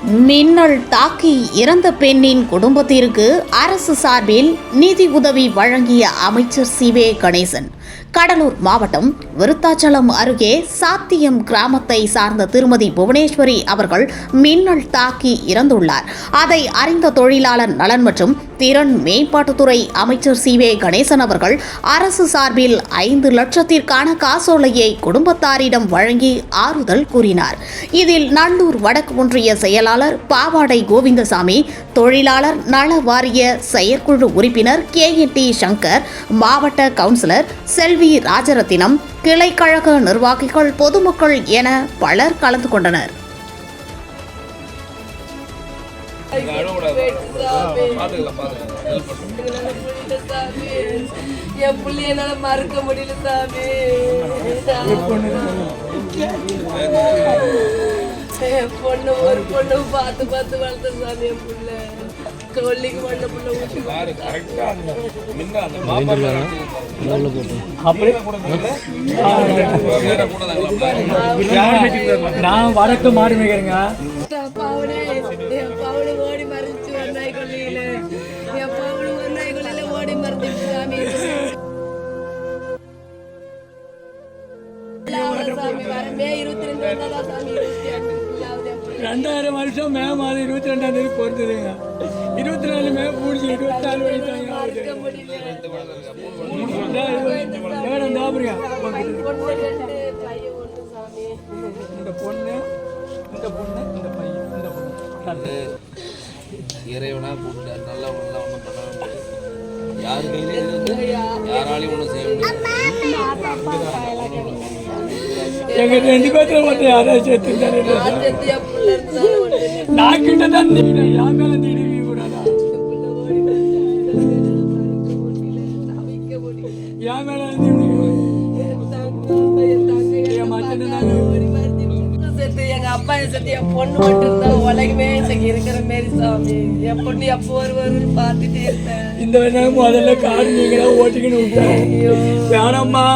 மின்னல் தாக்கி இறந்த பெண்ணின் குடும்பத்திற்கு அரசு சார்பில் நிதி உதவி வழங்கிய அமைச்சர் சி.வே. கணேசன். கடலூர் மாவட்டம் விருத்தாச்சலம் அருகே சாத்தியம் கிராமத்தை சார்ந்த திருமதி புவனேஸ்வரி அவர்கள் மின்னல் தாக்கி இறந்துள்ளார். அதை அறிந்த தொழிலாளர் நலன் மற்றும் திறன் மேம்பாட்டுத்துறை அமைச்சர் சி.வே. கணேசன் அவர்கள் அரசு சார்பில் 5 லட்சத்திற்கான காசோலையை குடும்பத்தாரிடம் வழங்கி ஆறுதல் கூறினார். இதில் நல்லூர் வடக்கு ஒன்றிய செயலாளர் பாவாடை கோவிந்தசாமி, தொழிலாளர் நல வாரிய செயற்குழு உறுப்பினர் KNT சங்கர், மாவட்ட கவுன்சிலர் செல்வி ராஜரத்தினம், கிளைக்கழக நிர்வாகிகள், பொதுமக்கள் என பலர் கலந்து கொண்டனர். என் புள்ளி என்னால மறக்க முடியல சாமி. என் பொண்ணு ஒரு பொண்ணு பார்த்து பார்த்து வளர்த்த சாமி. என் புள்ள கொல்லிக்கு வந்த புள்ள ஊட்டி நான் வடக்கு மாடு மேய்க்கிறேங்க. பாவனே என் பாவனை ஓடி மறைச்சு ஒரு நாய் கொல்லியில, என் பாவனை ஒரு நாய் கொல்லியில ஓடி மறைஞ்சிட்டு சாமி. சாமி வரமே 22 சாமி. 2000 வருஷம் மே மாதம் 22ஆம் தேதி பொறுத்ததுங்க. 24 மே முடிஞ்சு 24 வயசாங்க. இந்த பொண்ணு இந்த பையன் இந்த பொண்ணு இறைவனா கூப்பிட்டு நல்லா ஒன்றும் பண்ண முடியாது. யார் கையிலையும் யாராலையும் ஒன்றும் செய்ய முடியாது. எங்க 2 பேர்த்துல மட்டும் யாராவது சேர்த்துருந்தாரு. நான் கிட்ட தான் தீடுறேன், என் மேல தீடுவீங்க கூடாதா? என் மேல எங்க அப்பா செத்து என் பொண்ணு மட்டும் இருந்தா உலகமே இருக்கிற மாரி சாமி. என் பொண்ணு எப்போ வருவாருன்னு பார்த்துட்டே இருப்பேன். இந்த முதல்ல காடு நீங்களா ஓட்டிக்கணும். வேணாம்மா.